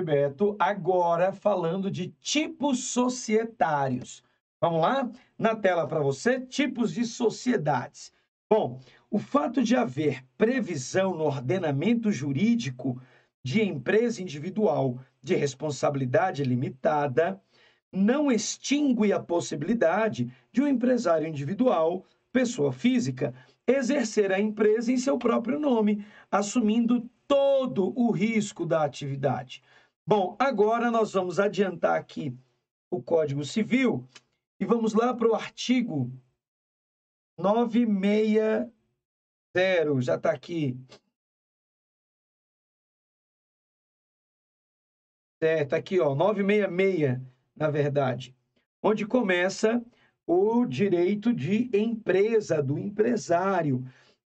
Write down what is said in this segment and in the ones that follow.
Prof. Beto, agora falando de tipos societários. Vamos lá? Na tela para você, tipos de sociedades. Bom, o fato de haver previsão no ordenamento jurídico de empresa individual de responsabilidade limitada não extingue a possibilidade de um empresário individual, pessoa física, exercer a empresa em seu próprio nome, assumindo todo o risco da atividade. Bom, agora nós vamos adiantar aqui o Código Civil e vamos lá para o artigo 960, já está aqui. Certo, aqui, ó, 966, na verdade, onde começa o direito de empresa, do empresário,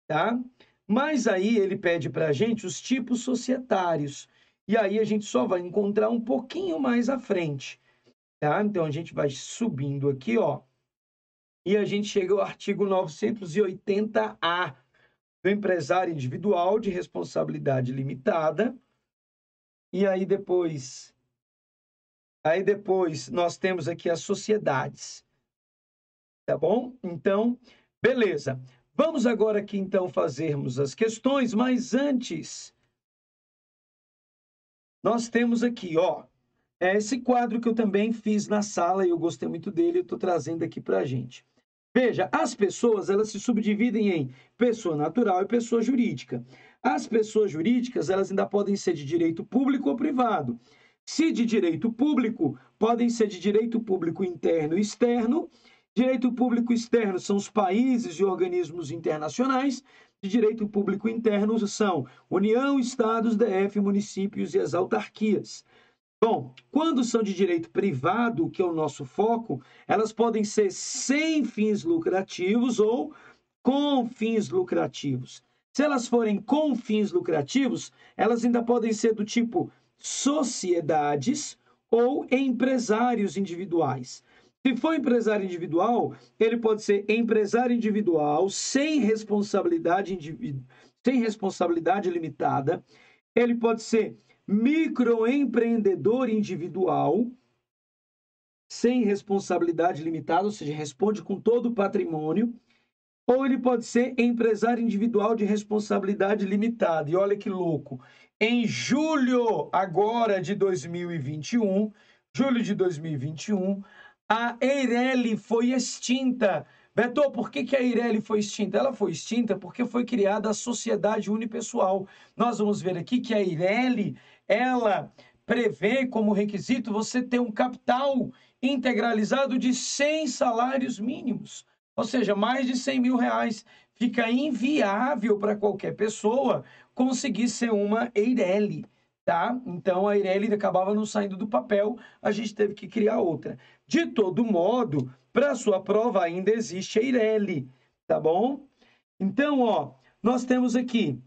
tá? Mas aí ele pede para a gente os tipos societários. E aí a gente só vai encontrar um pouquinho mais à frente, tá? Então a gente vai subindo aqui, ó, e a gente chega ao artigo 980-A, do empresário individual de responsabilidade limitada. E aí depois nós temos aqui as sociedades, tá bom? Então, beleza. Vamos agora aqui, então, fazermos as questões, mas antes, nós temos aqui, ó, esse quadro que eu também fiz na sala e eu gostei muito dele, eu estou trazendo aqui para a gente. Veja, as pessoas, elas se subdividem em pessoa natural e pessoa jurídica. As pessoas jurídicas, elas ainda podem ser de direito público ou privado. Se de direito público, podem ser de direito público interno e externo. Direito público externo são os países e organismos internacionais. De direito público interno são União, Estados, DF, municípios e as autarquias. Bom, quando são de direito privado, que é o nosso foco, elas podem ser sem fins lucrativos ou com fins lucrativos. Se elas forem com fins lucrativos, elas ainda podem ser do tipo sociedades ou empresários individuais. Se for empresário individual, ele pode ser empresário individual sem responsabilidade limitada. Ele pode ser microempreendedor individual sem responsabilidade limitada, ou seja, responde com todo o patrimônio, ou ele pode ser empresário individual de responsabilidade limitada. E olha que louco, em julho agora de 2021, a Eireli foi extinta. Beto, por que a Eireli foi extinta? Ela foi extinta porque foi criada a sociedade unipessoal. Nós vamos ver aqui que a Eireli, ela prevê como requisito você ter um capital integralizado de 100 salários mínimos, ou seja, mais de 100 mil reais. Fica inviável para qualquer pessoa conseguir ser uma Eireli, tá? Então, a Eireli acabava não saindo do papel, a gente teve que criar outra. De todo modo, para sua prova ainda existe a Eireli, tá bom? Então, ó, nós temos aqui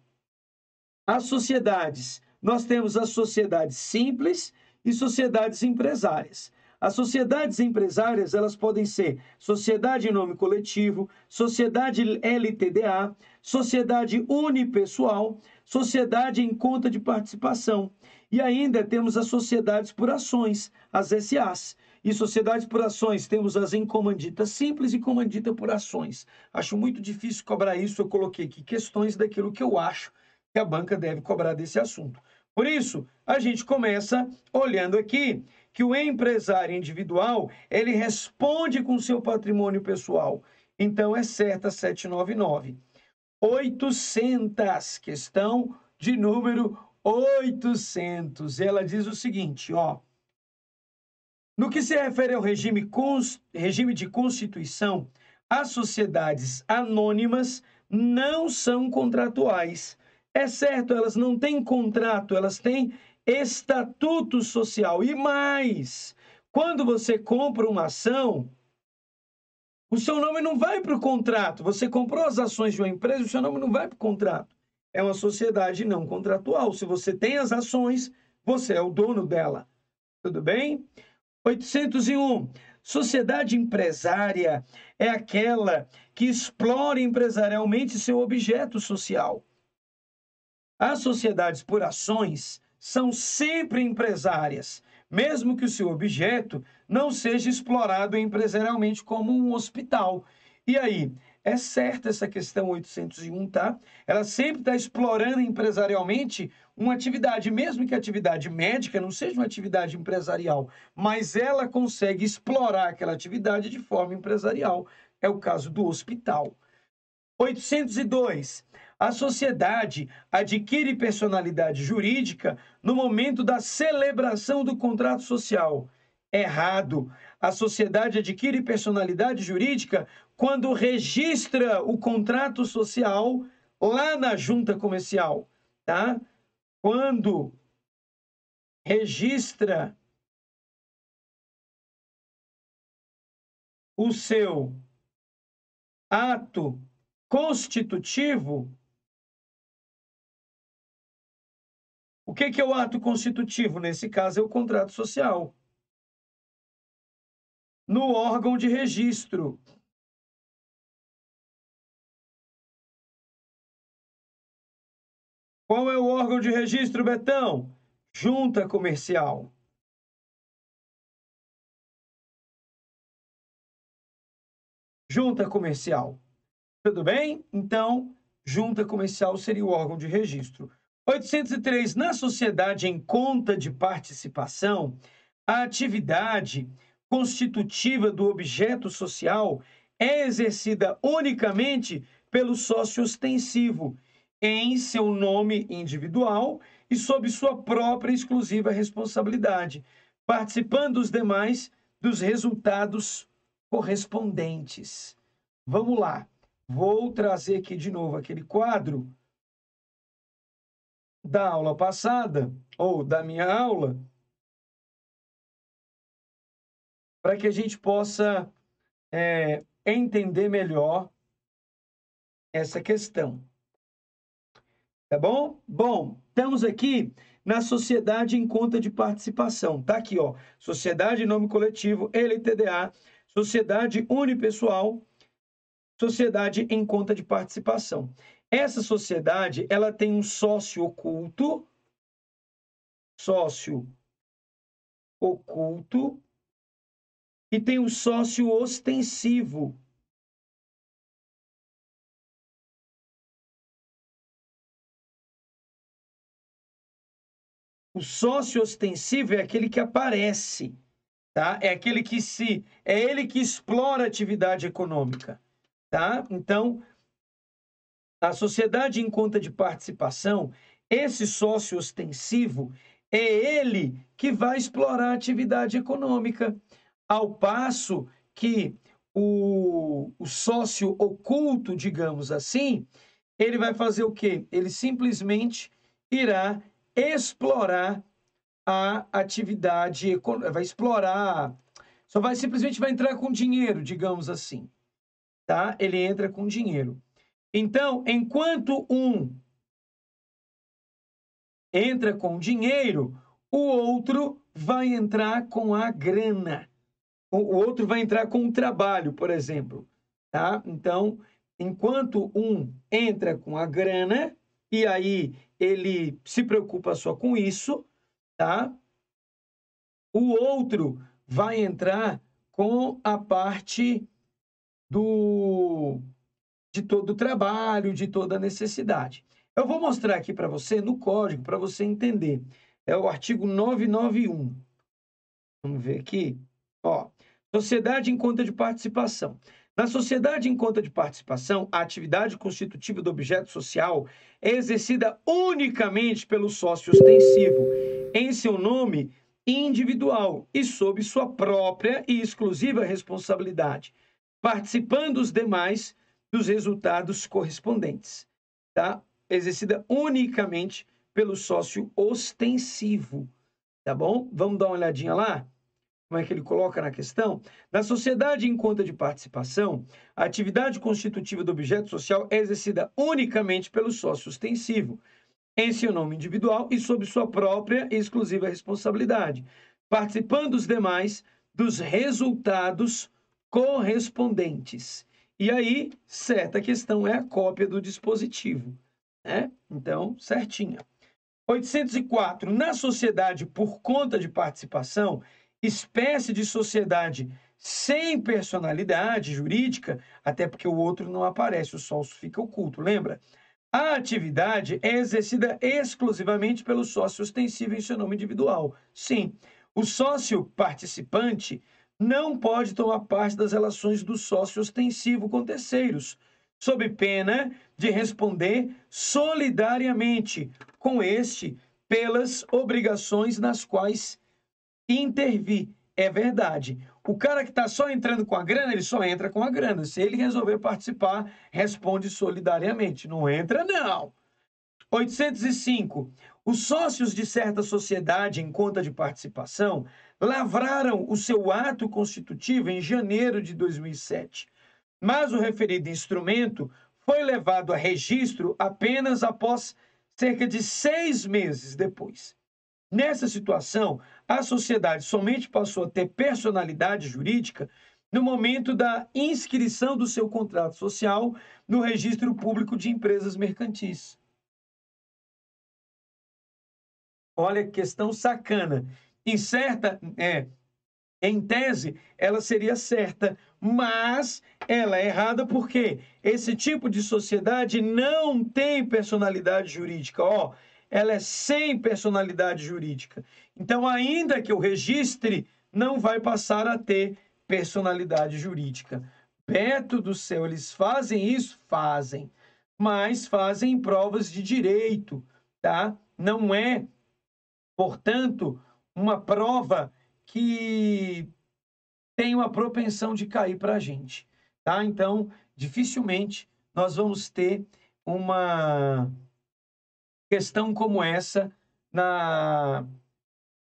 as sociedades. Nós temos as sociedades simples e sociedades empresárias. As sociedades empresárias, elas podem ser sociedade em nome coletivo, sociedade LTDA, sociedade unipessoal, sociedade em conta de participação. E ainda temos as sociedades por ações, as SAs. E sociedades por ações, temos as em comandita simples e comandita por ações. Acho muito difícil cobrar isso, eu coloquei aqui questões daquilo que eu acho que a banca deve cobrar desse assunto. Por isso, a gente começa olhando aqui que o empresário individual, ele responde com seu patrimônio pessoal. Então, é certa 799. 800, questão de número 800. Ela diz o seguinte, ó. No que se refere ao regime de constituição, as sociedades anônimas não são contratuais. É certo, elas não têm contrato, elas têm estatuto social. E mais, quando você compra uma ação, o seu nome não vai para o contrato. Você comprou as ações de uma empresa, o seu nome não vai para o contrato. É uma sociedade não contratual. Se você tem as ações, você é o dono dela. Tudo bem? 801. Sociedade empresária é aquela que explora empresarialmente seu objeto social. As sociedades por ações são sempre empresárias, mesmo que o seu objeto não seja explorado empresarialmente como um hospital. E aí, é certa essa questão 801, tá? Ela sempre está explorando empresarialmente uma atividade, mesmo que a atividade médica não seja uma atividade empresarial, mas ela consegue explorar aquela atividade de forma empresarial. É o caso do hospital. 802. A sociedade adquire personalidade jurídica no momento da celebração do contrato social. Errado. A sociedade adquire personalidade jurídica quando registra o contrato social lá na junta comercial, tá? Quando registra o seu ato constitutivo. O que é o ato constitutivo? Nesse caso, é o contrato social. No órgão de registro. Qual é o órgão de registro, Betão? Junta comercial. Junta comercial. Tudo bem? Então, junta comercial seria o órgão de registro. 803. Na sociedade em conta de participação, a atividade constitutiva do objeto social é exercida unicamente pelo sócio ostensivo, em seu nome individual e sob sua própria exclusiva responsabilidade, participando os demais dos resultados correspondentes. Vamos lá. Vou trazer aqui de novo aquele quadro da aula passada, ou da minha aula, para que a gente possa entender melhor essa questão. Tá bom? Bom, estamos aqui na sociedade em conta de participação. Tá aqui, ó. Sociedade em nome coletivo, LTDA, sociedade unipessoal, sociedade em conta de participação. Essa sociedade, ela tem um sócio oculto, e tem um sócio ostensivo. O sócio ostensivo é aquele que aparece, tá? É aquele que é ele que explora a atividade econômica, tá? Então, a sociedade em conta de participação, esse sócio ostensivo é ele que vai explorar a atividade econômica, ao passo que o sócio oculto, digamos assim, ele vai fazer o quê? Ele simplesmente irá explorar a atividade econômica, vai explorar, simplesmente vai entrar com dinheiro, digamos assim, tá? Ele entra com dinheiro. Então, enquanto um entra com dinheiro, o outro vai entrar com a grana. O outro vai entrar com o trabalho, por exemplo, tá? Então, enquanto um entra com a grana, e aí ele se preocupa só com isso, tá? O outro vai entrar com a parte de todo o trabalho, de toda a necessidade. Eu vou mostrar aqui para você no código, para você entender. É o artigo 991. Vamos ver aqui. Ó, sociedade em conta de participação. Na sociedade em conta de participação, a atividade constitutiva do objeto social é exercida unicamente pelo sócio ostensivo, em seu nome individual e sob sua própria e exclusiva responsabilidade, participando os demais dos resultados correspondentes, tá? Exercida unicamente pelo sócio ostensivo, tá bom? Vamos dar uma olhadinha lá? Como é que ele coloca na questão? Na sociedade em conta de participação, a atividade constitutiva do objeto social é exercida unicamente pelo sócio ostensivo, em seu nome individual e sob sua própria e exclusiva responsabilidade, participando os demais dos resultados correspondentes. E aí, certa questão é a cópia do dispositivo, né? Então, certinha. 804. Na sociedade por conta de participação, espécie de sociedade sem personalidade jurídica, até porque o outro não aparece, o sócio fica oculto, lembra? A atividade é exercida exclusivamente pelo sócio ostensivo em seu nome individual. Sim, o sócio participante não pode tomar parte das relações do sócio ostensivo com terceiros, sob pena de responder solidariamente com este pelas obrigações nas quais intervir. É verdade. O cara que está só entrando com a grana, ele só entra com a grana. Se ele resolver participar, responde solidariamente. Não entra, não. 805. Os sócios de certa sociedade em conta de participação lavraram o seu ato constitutivo em janeiro de 2007, mas o referido instrumento foi levado a registro apenas após cerca de 6 meses depois. Nessa situação, a sociedade somente passou a ter personalidade jurídica no momento da inscrição do seu contrato social no Registro Público de Empresas Mercantis. Olha que questão sacana. Em tese, ela seria certa, mas ela é errada porque esse tipo de sociedade não tem personalidade jurídica. Ó, ela é sem personalidade jurídica. Então, ainda que eu registre, não vai passar a ter personalidade jurídica. Beto do céu, eles fazem isso? Fazem, mas fazem provas de direito, tá? Não é, portanto, uma prova que tem uma propensão de cair para a gente, tá? Então, dificilmente nós vamos ter uma questão como essa na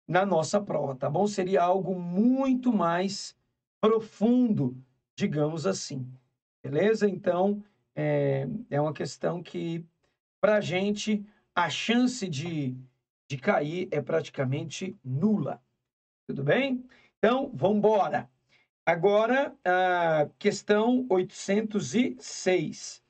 nossa prova, tá bom? Seria algo muito mais profundo, digamos assim, beleza? Então, é uma questão que, para a gente, a chance de cair é praticamente nula. Tudo bem? Então, vamos embora. Agora, a questão 806.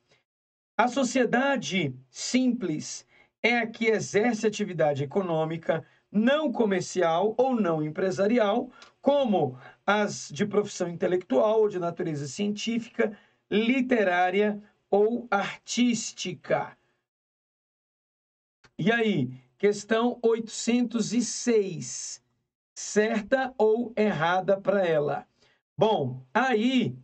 A sociedade simples é a que exerce atividade econômica não comercial ou não empresarial, como as de profissão intelectual ou de natureza científica, literária ou artística. E aí, questão 806. Certa ou errada para ela? Bom, aí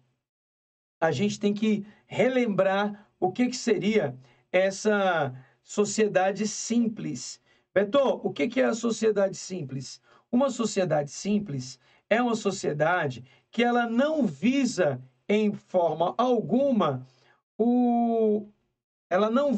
a gente tem que relembrar o que seria essa sociedade simples. Beto, o que é a sociedade simples? Uma sociedade simples é uma sociedade que ela não visa em forma alguma ela não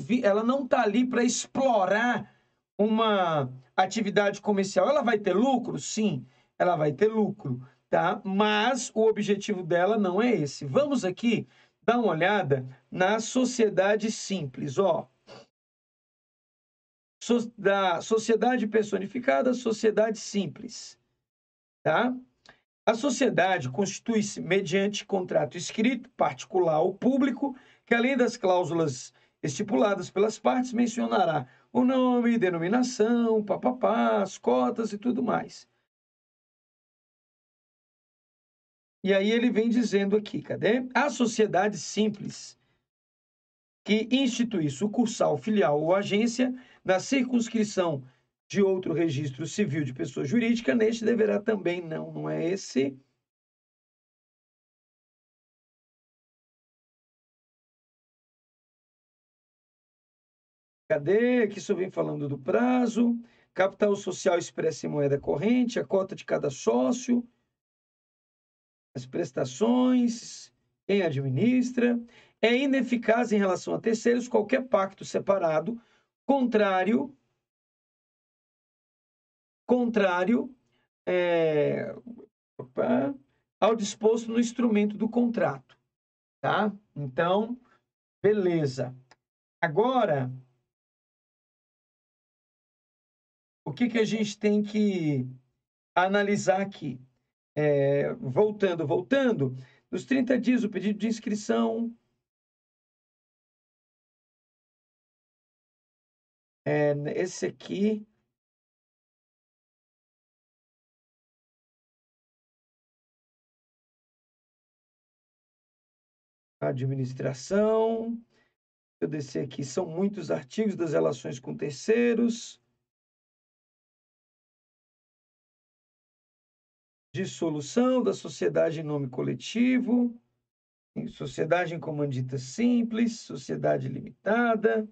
está ali para explorar uma atividade comercial. Ela vai ter lucro? Sim, ela vai ter lucro, tá? Mas o objetivo dela não é esse. Vamos aqui dar uma olhada na sociedade simples, ó. Da sociedade personificada, sociedade simples, tá? A sociedade constitui-se mediante contrato escrito, particular ou público, que além das cláusulas estipuladas pelas partes, mencionará o nome, denominação, papapá, as cotas e tudo mais. E aí ele vem dizendo aqui, cadê? A sociedade simples, que institui sucursal, filial ou agência na circunscrição de outro registro civil de pessoa jurídica, neste deverá também, não é esse... Cadê? Aqui só vem falando do prazo, capital social expresso em moeda corrente, a cota de cada sócio, as prestações, quem administra. É ineficaz em relação a terceiros qualquer pacto separado, contrário é, ao disposto no instrumento do contrato, tá? Então, beleza. Agora, o que a gente tem que analisar aqui? Voltando, nos 30 dias, o pedido de inscrição Esse aqui... Administração. Eu descer aqui, são muitos artigos das relações com terceiros. Dissolução da sociedade em nome coletivo. Sociedade em comandita simples. Sociedade limitada.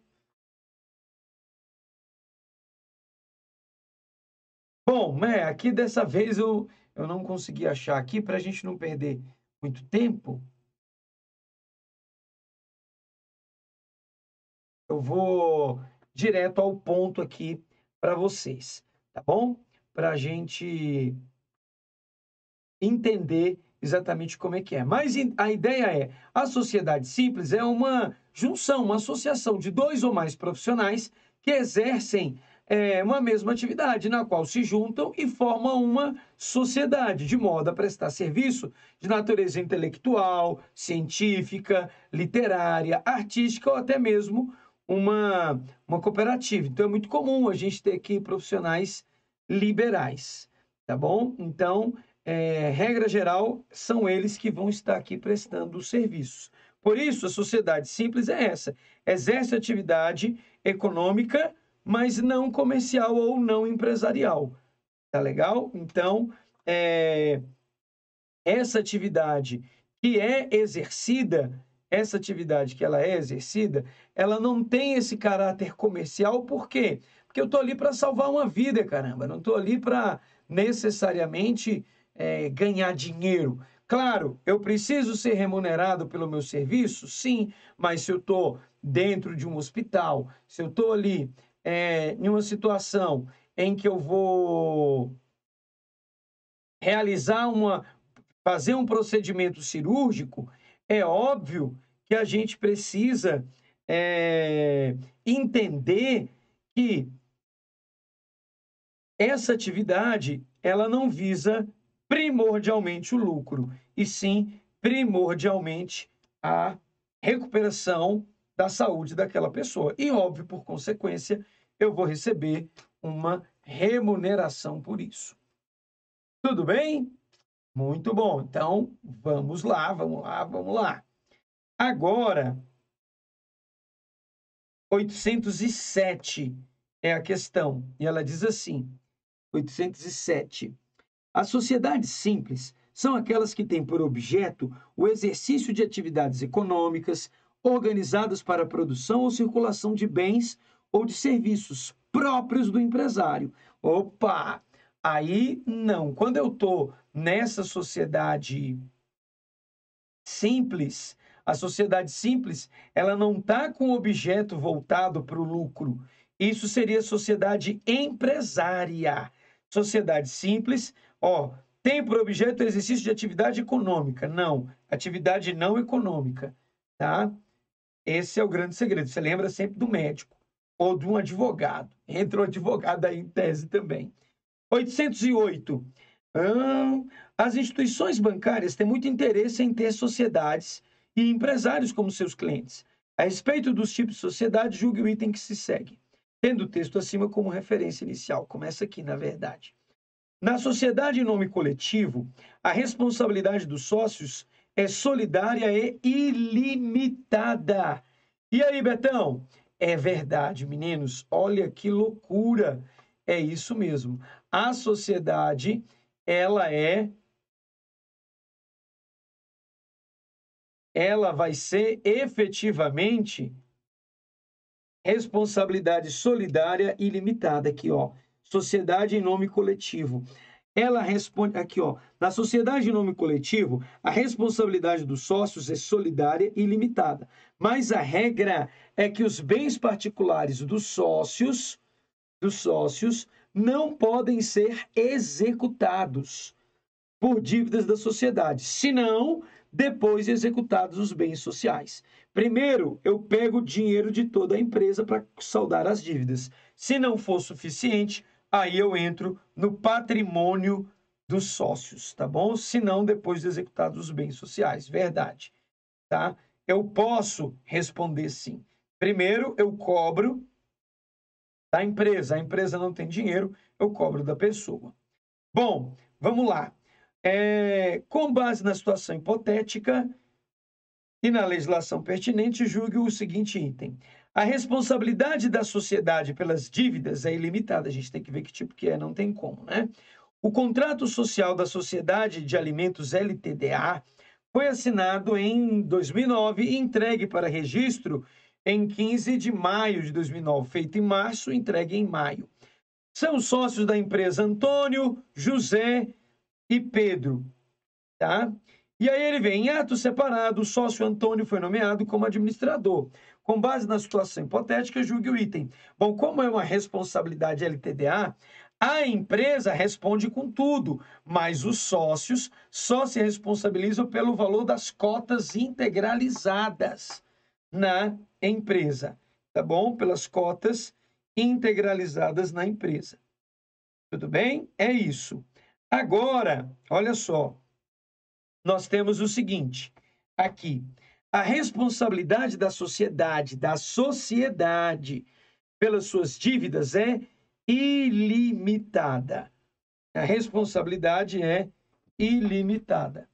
Bom, aqui dessa vez eu não consegui achar aqui, para a gente não perder muito tempo. Eu vou direto ao ponto aqui para vocês, tá bom? Para a gente entender exatamente como é que é. Mas a ideia é, a sociedade simples é uma junção, uma associação de dois ou mais profissionais que exercem uma mesma atividade, na qual se juntam e formam uma sociedade, de modo a prestar serviço de natureza intelectual, científica, literária, artística ou até mesmo uma cooperativa. Então, é muito comum a gente ter aqui profissionais liberais, tá bom? Então, regra geral, são eles que vão estar aqui prestando os serviços. Por isso, a sociedade simples é essa: exerce atividade econômica, mas não comercial ou não empresarial. Tá legal? Então, essa atividade que é exercida, ela não tem esse caráter comercial. Por quê? Porque eu estou ali para salvar uma vida, caramba. Não estou ali para necessariamente ganhar dinheiro. Claro, eu preciso ser remunerado pelo meu serviço? Sim, mas se eu estou dentro de um hospital, se eu estou ali em uma situação em que eu vou realizar fazer um procedimento cirúrgico, é óbvio que a gente precisa entender que essa atividade ela não visa primordialmente o lucro, e sim primordialmente a recuperação da saúde daquela pessoa. E, óbvio, por consequência, eu vou receber uma remuneração por isso. Tudo bem? Muito bom. Então, vamos lá, vamos lá, vamos lá. Agora, 807 é a questão, e ela diz assim, 807. As sociedades simples são aquelas que têm por objeto o exercício de atividades econômicas organizadas para a produção ou circulação de bens ou de serviços próprios do empresário. Opa! Aí não. Quando eu estou nessa sociedade simples, a sociedade simples, ela não está com objeto voltado para o lucro. Isso seria sociedade empresária. Sociedade simples, tem por objeto o exercício de atividade econômica. Não, atividade não econômica, tá? Esse é o grande segredo. Você lembra sempre do médico ou de um advogado. Entra o advogado aí em tese também. 808. As instituições bancárias têm muito interesse em ter sociedades e empresários como seus clientes. A respeito dos tipos de sociedade, julgue o item que se segue, tendo o texto acima como referência inicial. Começa aqui, na verdade. Na sociedade em nome coletivo, a responsabilidade dos sócios é solidária e ilimitada. E aí, Betão? É verdade, meninos. Olha que loucura. É isso mesmo. A sociedade, ela vai ser efetivamente responsabilidade solidária e limitada. Aqui, sociedade em nome coletivo. Ela responde aqui, na sociedade em nome coletivo, a responsabilidade dos sócios é solidária e limitada. Mas a regra é que os bens particulares dos sócios não podem ser executados por dívidas da sociedade, senão depois de executados os bens sociais. Primeiro, eu pego o dinheiro de toda a empresa para saldar as dívidas. Se não for suficiente, aí eu entro no patrimônio dos sócios, tá bom? Se não, depois de executados os bens sociais. Verdade, tá? Eu posso responder sim. Primeiro, eu cobro da empresa. A empresa não tem dinheiro, eu cobro da pessoa. Bom, vamos lá. Com base na situação hipotética e na legislação pertinente, julgue o seguinte item. A responsabilidade da sociedade pelas dívidas é ilimitada. A gente tem que ver que tipo que é, não tem como, né? O contrato social da Sociedade de Alimentos LTDA foi assinado em 2009 e entregue para registro em 15 de maio de 2009. Feito em março, entregue em maio. São sócios da empresa Antônio, José e Pedro, tá? E aí ele vem, em ato separado, o sócio Antônio foi nomeado como administrador. Com base na situação hipotética, julgue o item. Bom, como é uma responsabilidade LTDA, a empresa responde com tudo, mas os sócios só se responsabilizam pelo valor das cotas integralizadas na empresa, tá bom? Pelas cotas integralizadas na empresa. Tudo bem? É isso. Agora, olha só, nós temos o seguinte, aqui, a responsabilidade da sociedade pelas suas dívidas é ilimitada. A responsabilidade é ilimitada,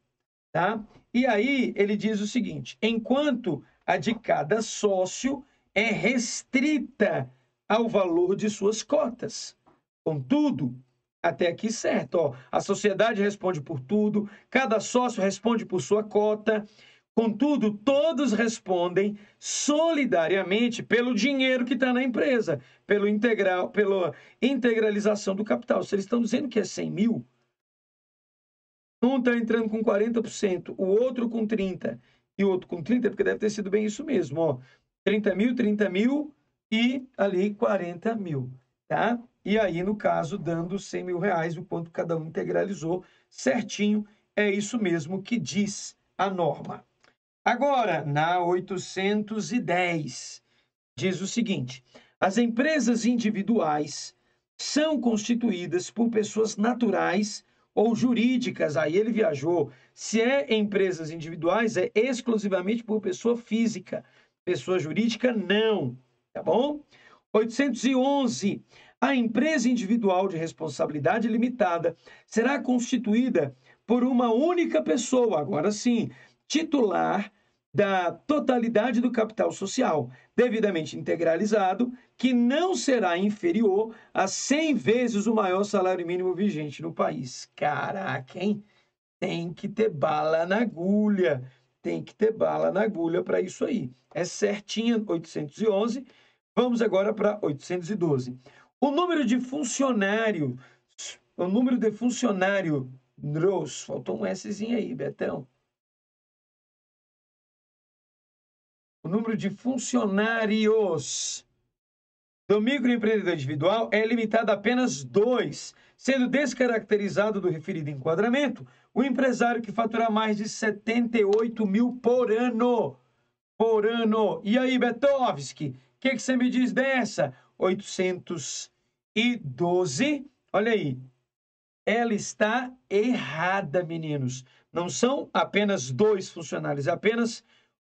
tá? E aí ele diz o seguinte, enquanto a de cada sócio é restrita ao valor de suas cotas. Contudo, até aqui certo, ó, a sociedade responde por tudo, cada sócio responde por sua cota, contudo, todos respondem solidariamente pelo dinheiro que está na empresa, pela integralização do capital. Se eles estão dizendo que é 100 mil, um está entrando com 40%, o outro com 30%, e o outro com 30%, porque deve ter sido bem isso mesmo, ó, 30 mil e ali 40 mil, tá? E aí, no caso, dando 100 mil reais, o quanto cada um integralizou certinho, é isso mesmo que diz a norma. Agora, na 810, diz o seguinte, as empresas individuais são constituídas por pessoas naturais ou jurídicas, aí ele viajou. Se é empresas individuais, é exclusivamente por pessoa física. Pessoa jurídica, não. Tá bom? 811. A empresa individual de responsabilidade limitada será constituída por uma única pessoa, agora sim, titular da totalidade do capital social, devidamente integralizado, que não será inferior a 100 vezes o maior salário mínimo vigente no país. Caraca, hein? Tem que ter bala na agulha. Tem que ter bala na agulha para isso aí. É certinho, 811. Vamos agora para 812. O número de funcionários, faltou um Szinho aí, Betão. O número de funcionários do microempreendedor individual é limitado a apenas 2, sendo descaracterizado do referido enquadramento o empresário que faturar mais de 78 mil por ano. Por ano. E aí, Betovski, o que você me diz dessa? 812. Olha aí. Ela está errada, meninos. Não são apenas 2 funcionários, é apenas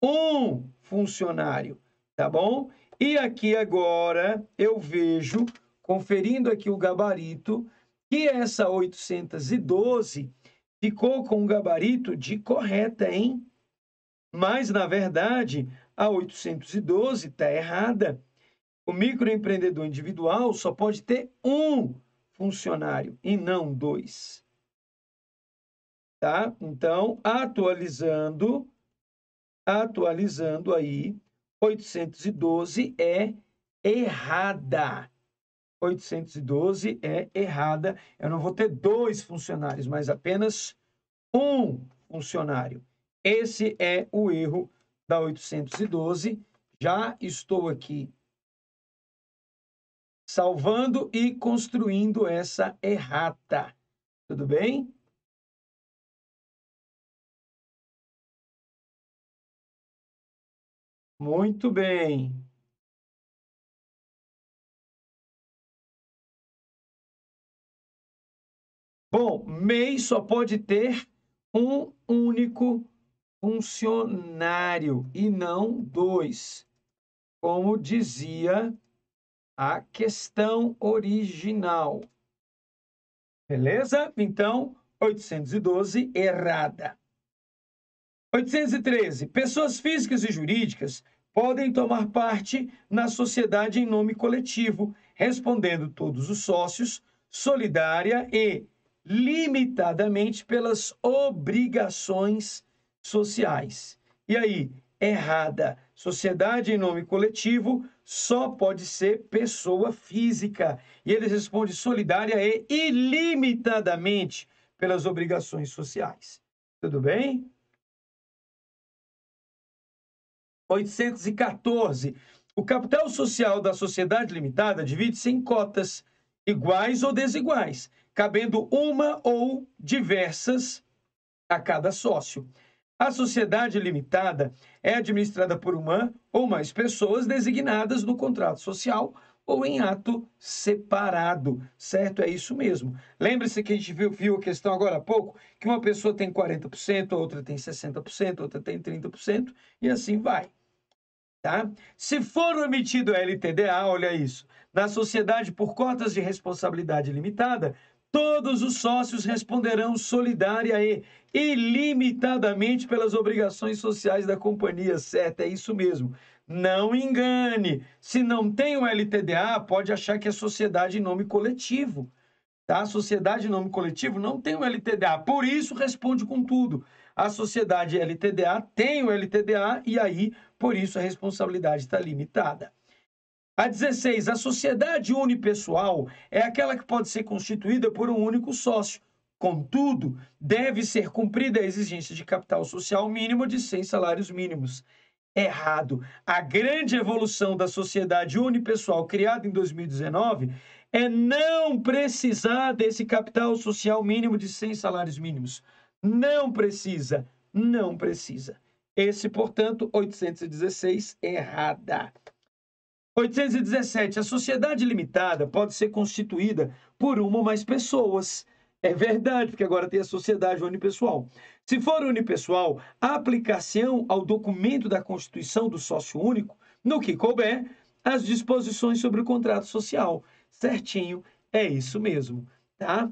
um funcionário, tá bom? E aqui agora eu vejo, conferindo aqui o gabarito, que essa 812 ficou com o gabarito de correta, hein? Mas, na verdade, a 812 está errada. O microempreendedor individual só pode ter um funcionário e não 2. Tá? Então, atualizando aí, 812 é errada. 812 é errada. Eu não vou ter 2 funcionários, mas apenas um funcionário. Esse é o erro da 812. Já estou aqui salvando e construindo essa errata. Tudo bem? Muito bem. Bom, MEI só pode ter um único funcionário e não 2, como dizia a questão original. Beleza? Então, 812, errada. 813. Pessoas físicas e jurídicas podem tomar parte na sociedade em nome coletivo, respondendo todos os sócios, solidária e limitadamente pelas obrigações sociais. E aí, errada. Sociedade em nome coletivo só pode ser pessoa física. E ele responde solidária e ilimitadamente pelas obrigações sociais. Tudo bem? 814. O capital social da sociedade limitada divide-se em cotas, iguais ou desiguais, cabendo uma ou diversas a cada sócio. A sociedade limitada é administrada por uma ou mais pessoas designadas no contrato social ou em ato separado, certo? É isso mesmo. Lembre-se que a gente viu a questão agora há pouco, que uma pessoa tem 40%, outra tem 60%, outra tem 30%, e assim vai. Tá? Se for omitido a LTDA, olha isso, na sociedade por cotas de responsabilidade limitada, todos os sócios responderão solidária e ilimitadamente pelas obrigações sociais da companhia, certo? É isso mesmo. Não engane. Se não tem o LTDA, pode achar que é sociedade em nome coletivo. Tá? A sociedade em nome coletivo não tem o LTDA, por isso responde com tudo. A sociedade LTDA tem o LTDA e aí, por isso, a responsabilidade está limitada. A 16, a sociedade unipessoal é aquela que pode ser constituída por um único sócio. Contudo, deve ser cumprida a exigência de capital social mínimo de 100 salários mínimos. Errado. A grande evolução da sociedade unipessoal criada em 2019 é não precisar desse capital social mínimo de 100 salários mínimos. Não precisa. Não precisa. Esse, portanto, 816, errada. 817. A sociedade limitada pode ser constituída por uma ou mais pessoas. É verdade, porque agora tem a sociedade unipessoal. Se for unipessoal, a aplicação ao documento da Constituição do sócio único, no que couber, as disposições sobre o contrato social. Certinho, é isso mesmo, tá?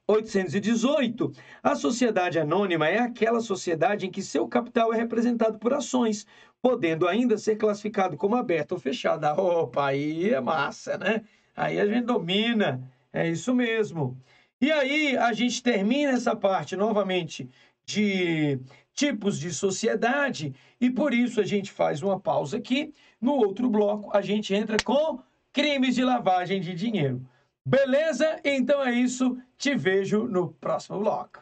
818. A sociedade anônima é aquela sociedade em que seu capital é representado por ações, podendo ainda ser classificado como aberta ou fechada. Opa, aí é massa, né? Aí a gente domina, é isso mesmo. E aí a gente termina essa parte novamente de tipos de sociedade e por isso a gente faz uma pausa aqui. No outro bloco a gente entra com crimes de lavagem de dinheiro. Beleza? Então é isso. Te vejo no próximo bloco.